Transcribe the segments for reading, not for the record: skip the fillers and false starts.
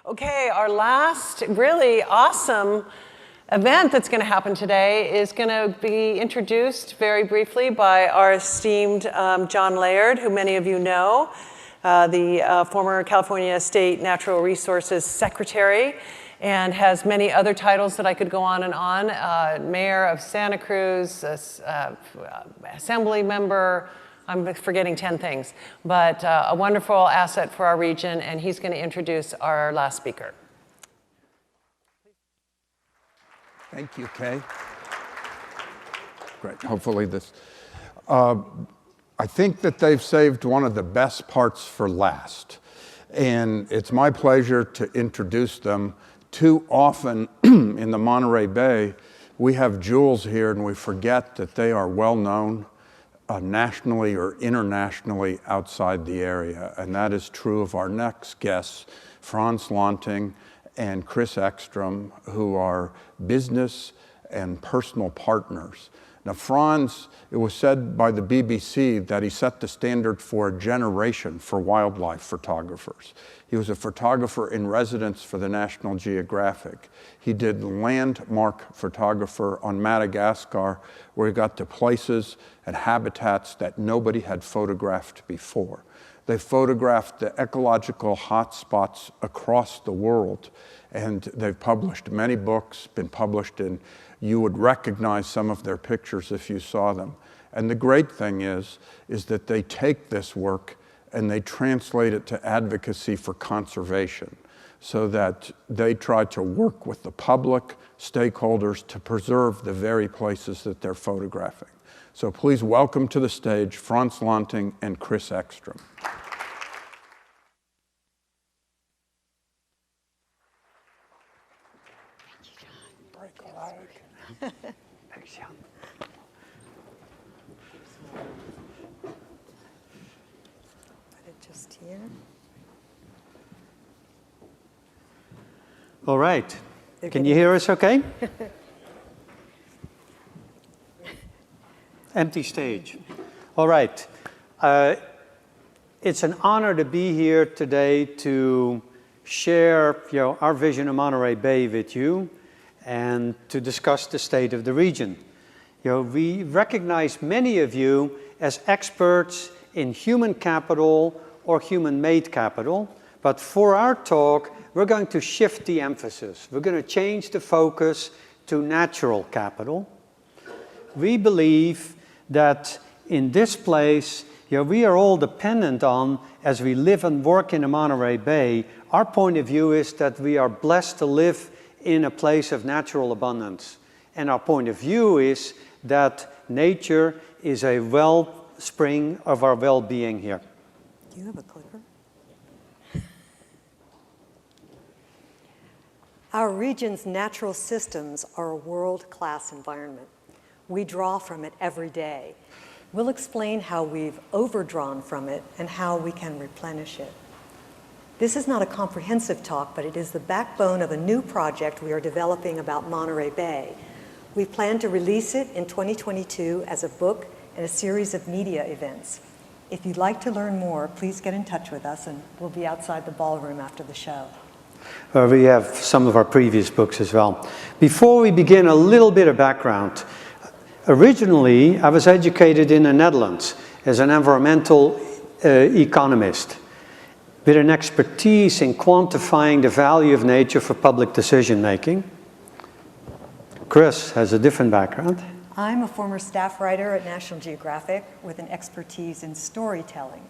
Okay, our last really awesome event that's going to happen today is going to be introduced very briefly by our esteemed John Laird, who many of you know, the former California State Natural Resources Secretary, and has many other titles that I could go on and on. Mayor of Santa Cruz, Assembly member, I'm forgetting 10 things, but a wonderful asset for our region, and he's going to introduce our last speaker. Thank you, Kay. Great, hopefully this. I think that they've saved one of the best parts for last, and it's my pleasure to introduce them. Too often in the Monterey Bay, we have jewels here and we forget that they are well known nationally or internationally outside the area. And that is true of our next guests, Frans Lanting and Chris Eckstrom, who are business and personal partners. Now, Frans, it was said by the BBC that he set the standard for a generation for wildlife photographers. He was a photographer in residence for the National Geographic. He did landmark photographer on Madagascar, where he got to places and habitats that nobody had photographed before. They photographed the ecological hotspots across the world, and they've published many books, been published in, you would recognize some of their pictures if you saw them. And the great thing is that they take this work and they translate it to advocacy for conservation, so that they try to work with the public, stakeholders, to preserve the very places that they're photographing. So please welcome to the stage Frans Lanting and Chris Eckstrom. Thanks, Jan. Put it just here. All right. Can you hear us okay? Empty stage. All right. It's an honor to be here today to share our vision of Monterey Bay with you and to discuss the state of the region. We recognize many of you as experts in human capital or human-made capital, but for our talk, we're going to shift the emphasis. We're going to change the focus to natural capital. We believe that in this place, we are all dependent on, as we live and work in the Monterey Bay, our point of view is that we are blessed to live in a place of natural abundance. And our point of view is that nature is a wellspring of our well-being here. Do you have a clicker? Our region's natural systems are a world-class environment. We draw from it every day. We'll explain how we've overdrawn from it and how we can replenish it. This is not a comprehensive talk, but it is the backbone of a new project we are developing about Monterey Bay. We plan to release it in 2022 as a book and a series of media events. If you'd like to learn more, please get in touch with us, and we'll be outside the ballroom after the show. We have some of our previous books as well. Before we begin, a little bit of background. Originally, I was educated in the Netherlands as an environmental economist, with an expertise in quantifying the value of nature for public decision making. Chris has a different background. I'm a former staff writer at National Geographic with an expertise in storytelling.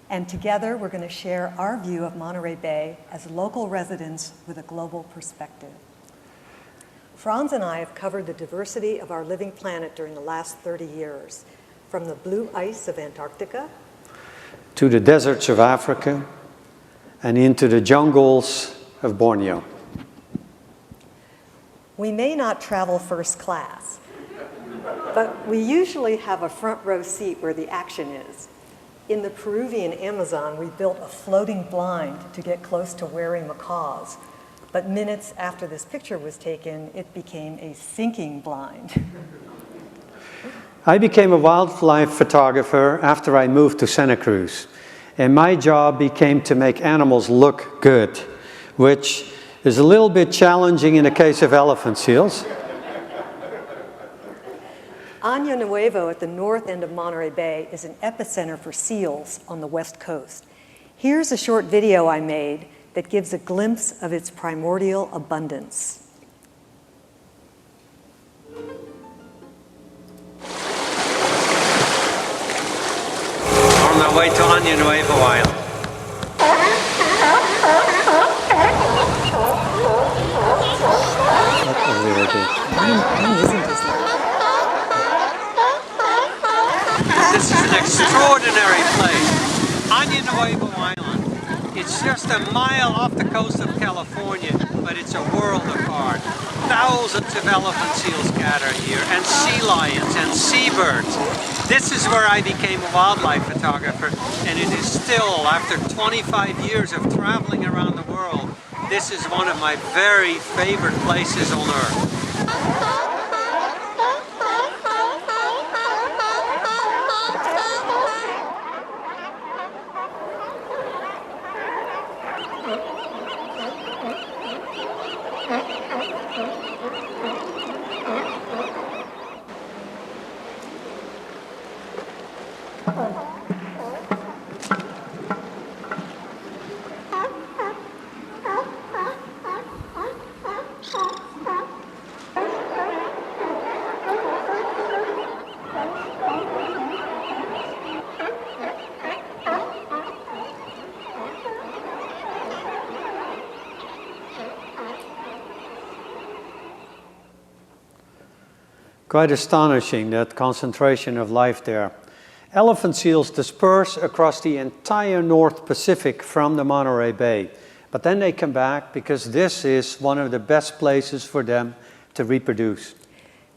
And together we're going to share our view of Monterey Bay as local residents with a global perspective. Frans and I have covered the diversity of our living planet during the last 30 years, from the blue ice of Antarctica to the deserts of Africa and into the jungles of Borneo. We may not travel first class, but we usually have a front row seat where the action is. In the Peruvian Amazon, we built a floating blind to get close to wary macaws. But minutes after this picture was taken, it became a sinking blind. I became a wildlife photographer after I moved to Santa Cruz. And my job became to make animals look good. which is a little bit challenging in the case of elephant seals. Año Nuevo at the north end of Monterey Bay is an epicenter for seals on the west coast. Here's a short video I made that gives a glimpse of its primordial abundance. On our way to Año Nuevo Island. This is an extraordinary place. Año Nuevo Island. It's just a mile off the coast of California, but it's a world apart. Thousands of elephant seals gather here, and sea lions and seabirds. This is where I became a wildlife photographer, and it is still, after 25 years of traveling around the world, this is one of my very favorite places on Earth. Quite astonishing, that concentration of life there. Elephant seals disperse across the entire North Pacific from the Monterey Bay. But then they come back because this is one of the best places for them to reproduce.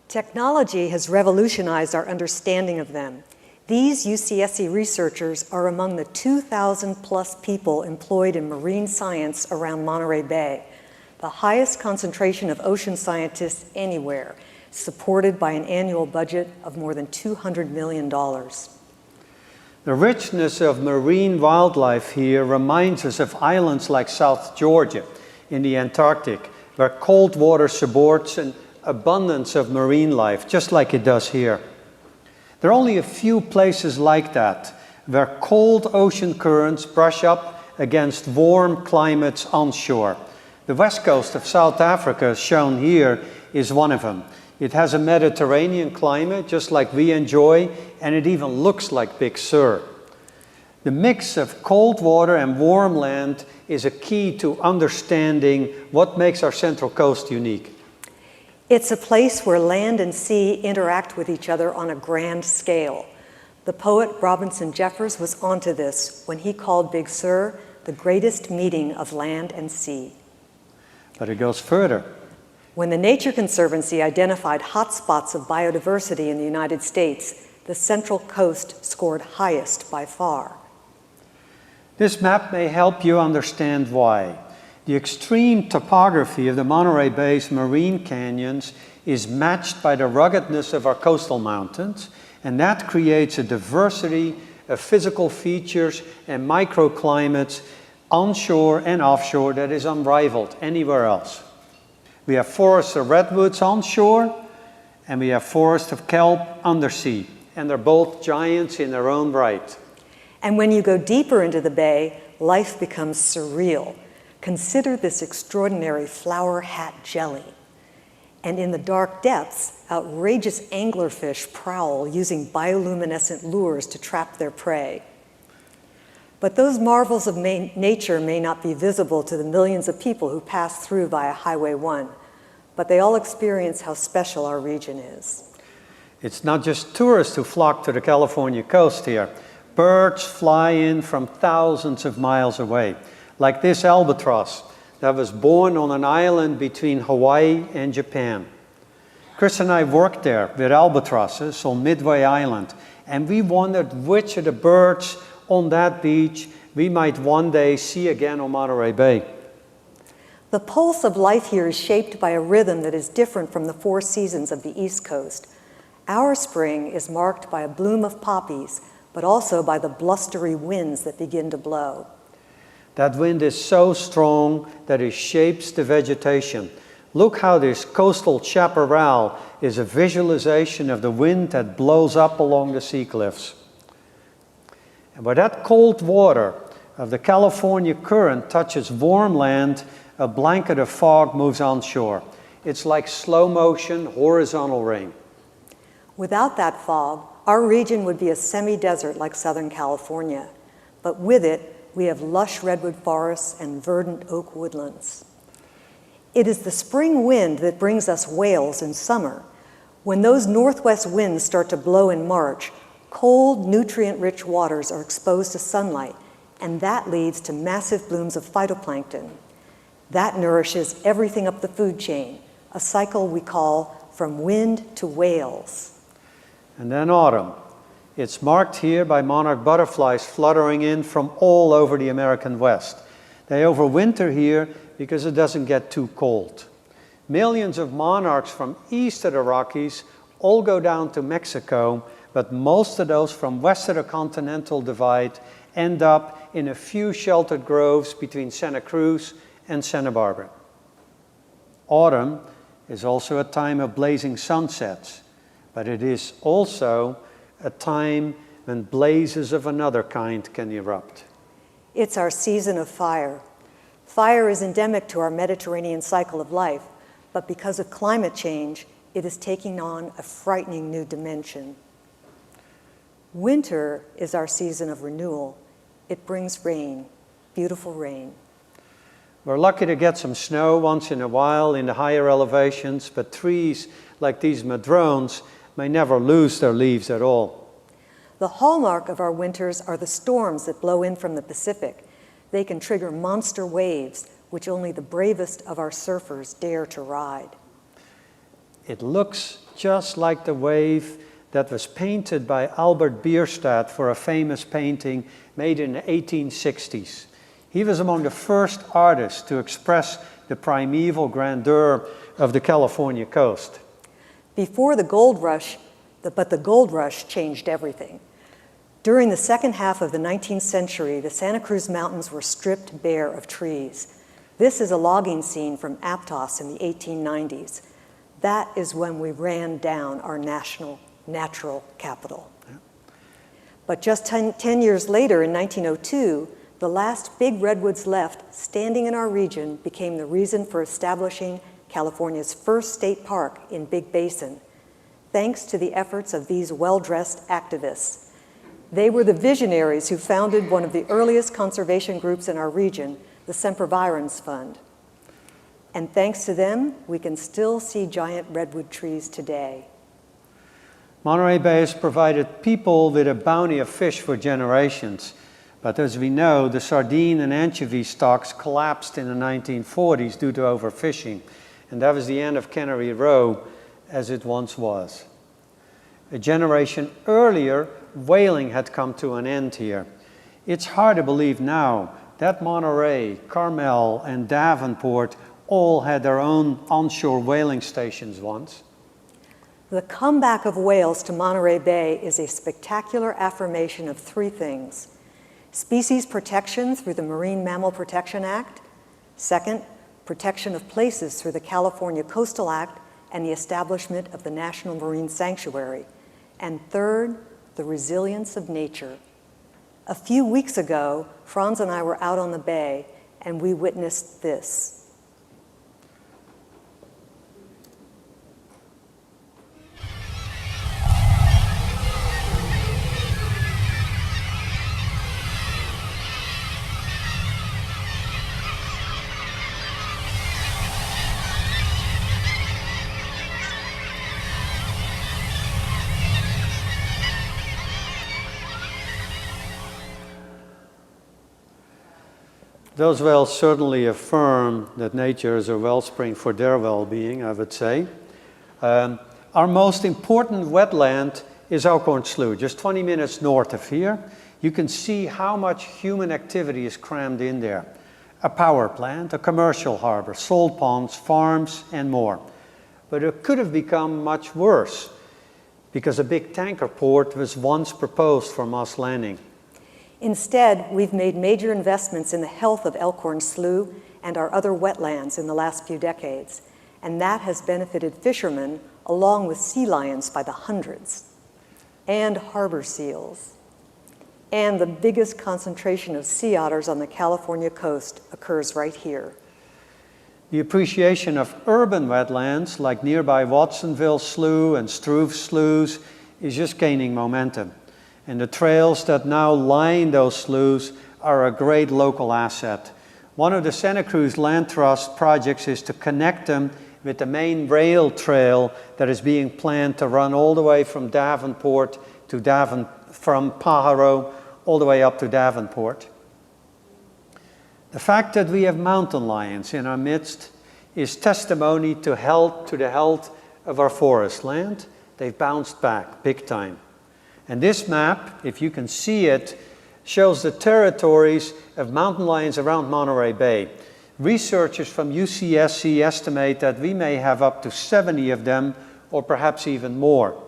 Technology has revolutionized our understanding of them. These UCSC researchers are among the 2,000 plus people employed in marine science around Monterey Bay, the highest concentration of ocean scientists anywhere, supported by an annual budget of more than $200 million. The richness of marine wildlife here reminds us of islands like South Georgia in the Antarctic, where cold water supports an abundance of marine life, just like it does here. There are only a few places like that, where cold ocean currents brush up against warm climates onshore. The west coast of South Africa, shown here, is one of them. It has a Mediterranean climate, just like we enjoy, and it even looks like Big Sur. The mix of cold water and warm land is a key to understanding what makes our Central Coast unique. It's a place where land and sea interact with each other on a grand scale. The poet Robinson Jeffers was onto this when he called Big Sur the greatest meeting of land and sea. But it goes further. When the Nature Conservancy identified hotspots of biodiversity in the United States, the Central Coast scored highest by far. This map may help you understand why. The extreme topography of the Monterey Bay's marine canyons is matched by the ruggedness of our coastal mountains, and that creates a diversity of physical features and microclimates onshore and offshore that is unrivaled anywhere else. We have forests of redwoods onshore, and we have forests of kelp undersea, and they're both giants in their own right. And when you go deeper into the bay, life becomes surreal. Consider this extraordinary flower hat jelly. And in the dark depths, outrageous anglerfish prowl using bioluminescent lures to trap their prey. But those marvels of nature may not be visible to the millions of people who pass through via Highway 1, but they all experience how special our region is. It's not just tourists who flock to the California coast here. Birds fly in from thousands of miles away, like this albatross that was born on an island between Hawaii and Japan. Chris and I worked there with albatrosses on Midway Island, and we wondered which of the birds on that beach we might one day see again on Monterey Bay. The pulse of life here is shaped by a rhythm that is different from the four seasons of the East Coast. Our spring is marked by a bloom of poppies, but also by the blustery winds that begin to blow. That wind is so strong that it shapes the vegetation. Look how this coastal chaparral is a visualization of the wind that blows up along the sea cliffs. And where that cold water of the California current touches warm land, a blanket of fog moves onshore. It's like slow motion, horizontal rain. Without that fog, our region would be a semi-desert like Southern California. But with it, we have lush redwood forests and verdant oak woodlands. It is the spring wind that brings us whales in summer. When those northwest winds start to blow in March, cold, nutrient-rich waters are exposed to sunlight, and that leads to massive blooms of phytoplankton. That nourishes everything up the food chain, a cycle we call from wind to whales. And then autumn. It's marked here by monarch butterflies fluttering in from all over the American West. They overwinter here because it doesn't get too cold. Millions of monarchs from east of the Rockies all go down to Mexico, but most of those from west of the Continental Divide end up in a few sheltered groves between Santa Cruz and Santa Barbara. Autumn is also a time of blazing sunsets, but it is also a time when blazes of another kind can erupt. It's our season of fire. Fire is endemic to our Mediterranean cycle of life, but because of climate change, it is taking on a frightening new dimension. Winter is our season of renewal. It brings rain, beautiful rain. We're lucky to get some snow once in a while in the higher elevations, but trees like these madrones may never lose their leaves at all. The hallmark of our winters are the storms that blow in from the Pacific. They can trigger monster waves, which only the bravest of our surfers dare to ride. It looks just like the wave that was painted by Albert Bierstadt for a famous painting made in the 1860s. He was among the first artists to express the primeval grandeur of the California coast. Before the gold rush, but the gold rush changed everything. During the second half of the 19th century, the Santa Cruz Mountains were stripped bare of trees. This is a logging scene from Aptos in the 1890s. That is when we ran down our natural capital. Yeah. But just 10 years later, in 1902, the last big redwoods left standing in our region became the reason for establishing California's first state park in Big Basin, thanks to the efforts of these well-dressed activists. They were the visionaries who founded one of the earliest conservation groups in our region, the Sempervirens Fund. And thanks to them, we can still see giant redwood trees today. Monterey Bay has provided people with a bounty of fish for generations. But as we know, the sardine and anchovy stocks collapsed in the 1940s due to overfishing. And that was the end of Cannery Row as it once was. A generation earlier, whaling had come to an end here. It's hard to believe now that Monterey, Carmel, and Davenport all had their own onshore whaling stations once. The comeback of whales to Monterey Bay is a spectacular affirmation of three things: species protection through the Marine Mammal Protection Act, second, protection of places through the California Coastal Act and the establishment of the National Marine Sanctuary, and third, the resilience of nature. A few weeks ago, Frans and I were out on the bay, and we witnessed this. Those whales certainly affirm that nature is a wellspring for their well-being, I would say. Our most important wetland is Elkhorn Slough, just 20 minutes north of here. You can see how much human activity is crammed in there. A power plant, a commercial harbor, salt ponds, farms, and more. But it could have become much worse because a big tanker port was once proposed for Moss Landing. Instead, we've made major investments in the health of Elkhorn Slough and our other wetlands in the last few decades, and that has benefited fishermen along with sea lions by the hundreds, and harbor seals. And the biggest concentration of sea otters on the California coast occurs right here. The appreciation of urban wetlands like nearby Watsonville Slough and Struve Sloughs is just gaining momentum. And the trails that now line those sloughs are a great local asset. One of the Santa Cruz Land Trust projects is to connect them with the main rail trail that is being planned to run all the way from Davenport to from Pajaro all the way up to Davenport. The fact that we have mountain lions in our midst is testimony to the health of our forest land. They've bounced back big time. And this map, if you can see it, shows the territories of mountain lions around Monterey Bay. Researchers from UCSC estimate that we may have up to 70 of them, or perhaps even more.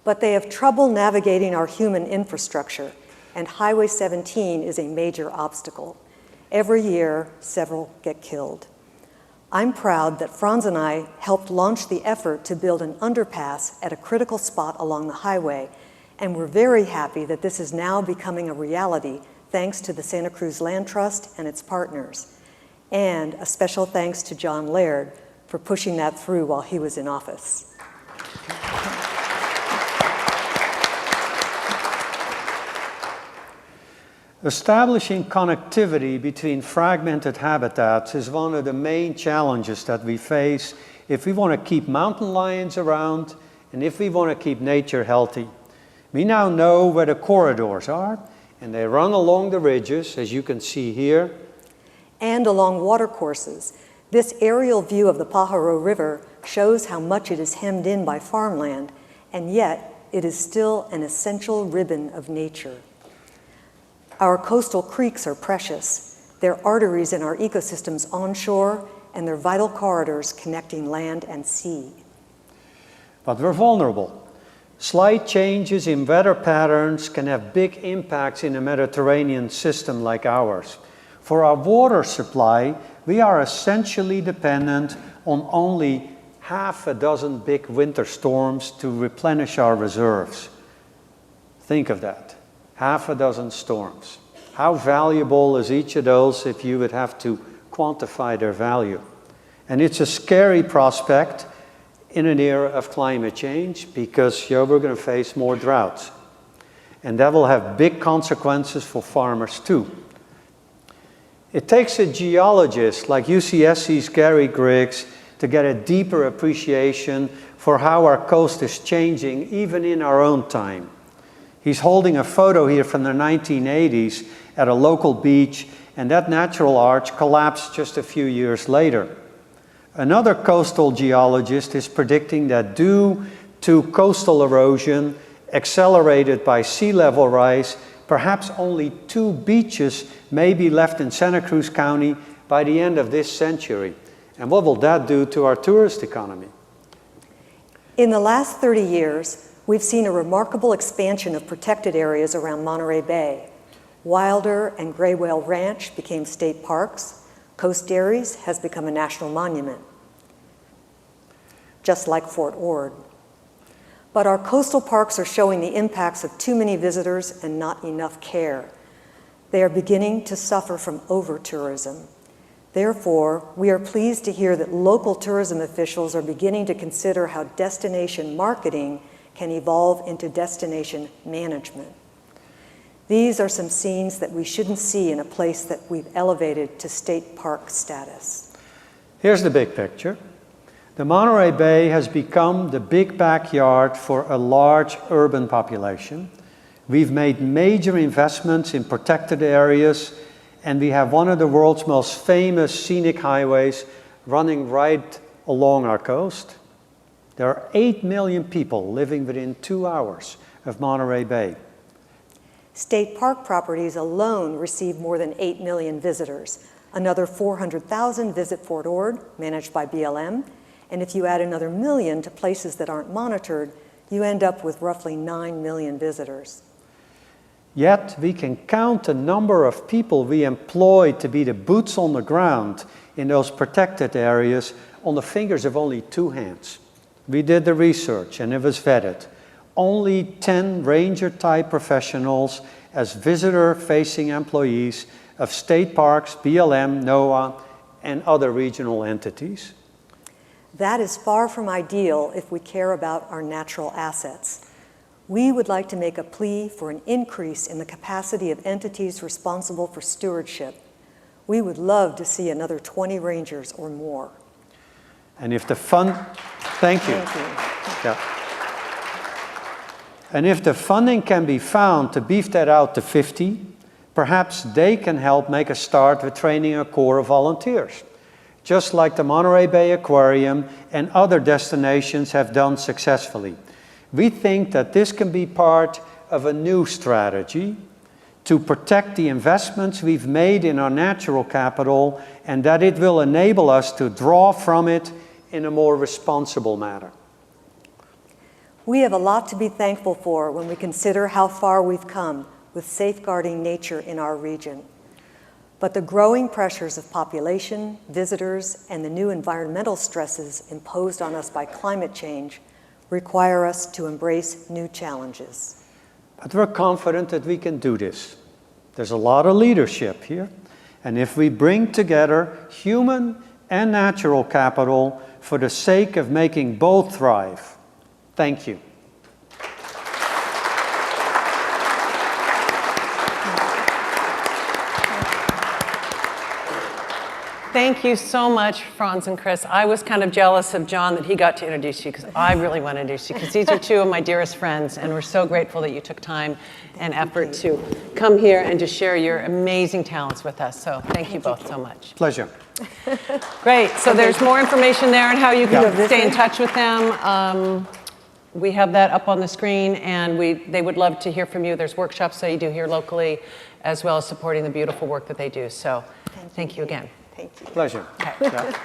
But they have trouble navigating our human infrastructure, and Highway 17 is a major obstacle. Every year, several get killed. I'm proud that Frans and I helped launch the effort to build an underpass at a critical spot along the highway, and we're very happy that this is now becoming a reality thanks to the Santa Cruz Land Trust and its partners. And a special thanks to John Laird for pushing that through while he was in office. Establishing connectivity between fragmented habitats is one of the main challenges that we face if we want to keep mountain lions around and if we want to keep nature healthy. We now know where the corridors are, and they run along the ridges, as you can see here. And along watercourses. This aerial view of the Pajaro River shows how much it is hemmed in by farmland, and yet it is still an essential ribbon of nature. Our coastal creeks are precious. They're arteries in our ecosystems onshore, and they're vital corridors connecting land and sea. But we're vulnerable. Slight changes in weather patterns can have big impacts in a Mediterranean system like ours. For our water supply, we are essentially dependent on only half a dozen big winter storms to replenish our reserves. Think of that, half a dozen storms. How valuable is each of those if you would have to quantify their value? And it's a scary prospect in an era of climate change because we're going to face more droughts. And that will have big consequences for farmers too. It takes a geologist like UCSC's Gary Griggs to get a deeper appreciation for how our coast is changing even in our own time. He's holding a photo here from the 1980s at a local beach, and that natural arch collapsed just a few years later. Another coastal geologist is predicting that due to coastal erosion accelerated by sea level rise, perhaps only 2 beaches may be left in Santa Cruz County by the end of this century. And what will that do to our tourist economy? In the last 30 years, we've seen a remarkable expansion of protected areas around Monterey Bay. Wilder and Gray Whale Ranch became state parks. Coast Dairies has become a national monument, just like Fort Ord. But our coastal parks are showing the impacts of too many visitors and not enough care. They are beginning to suffer from over-tourism. Therefore, we are pleased to hear that local tourism officials are beginning to consider how destination marketing can evolve into destination management. These are some scenes that we shouldn't see in a place that we've elevated to state park status. Here's the big picture. The Monterey Bay has become the big backyard for a large urban population. We've made major investments in protected areas, and we have one of the world's most famous scenic highways running right along our coast. There are 8 million people living within 2 hours of Monterey Bay. State park properties alone receive more than 8 million visitors. Another 400,000 visit Fort Ord, managed by BLM. And if you add another million to places that aren't monitored, you end up with roughly 9 million visitors. Yet we can count the number of people we employ to be the boots on the ground in those protected areas on the fingers of only 2 hands. We did the research and it was vetted. Only 10 ranger-type professionals as visitor-facing employees of state parks, BLM, NOAA, and other regional entities. That is far from ideal if we care about our natural assets. We would like to make a plea for an increase in the capacity of entities responsible for stewardship. We would love to see another 20 rangers or more. And if the thank you. Thank you. Yeah. And if the funding can be found to beef that out to 50, perhaps they can help make a start with training a corps of volunteers, just like the Monterey Bay Aquarium and other destinations have done successfully. We think that this can be part of a new strategy to protect the investments we've made in our natural capital, and that it will enable us to draw from it in a more responsible manner. We have a lot to be thankful for when we consider how far we've come with safeguarding nature in our region. But the growing pressures of population, visitors, and the new environmental stresses imposed on us by climate change require us to embrace new challenges. But we're confident that we can do this. There's a lot of leadership here, and if we bring together human and natural capital for the sake of making both thrive. Thank you. Thank you so much, Frans and Chris. I was kind of jealous of John that he got to introduce you, because I really want to introduce you, because these are 2 of my dearest friends, and we're so grateful that you took time and effort to come here and to share your amazing talents with us. So thank you both so much. Pleasure. Great. So there's more information there on how you can stay in touch with them. We have that up on the screen, and they would love to hear from you. There's workshops that you do here locally, as well as supporting the beautiful work that they do. So thank you again. Thank you. Pleasure. Okay. Yeah.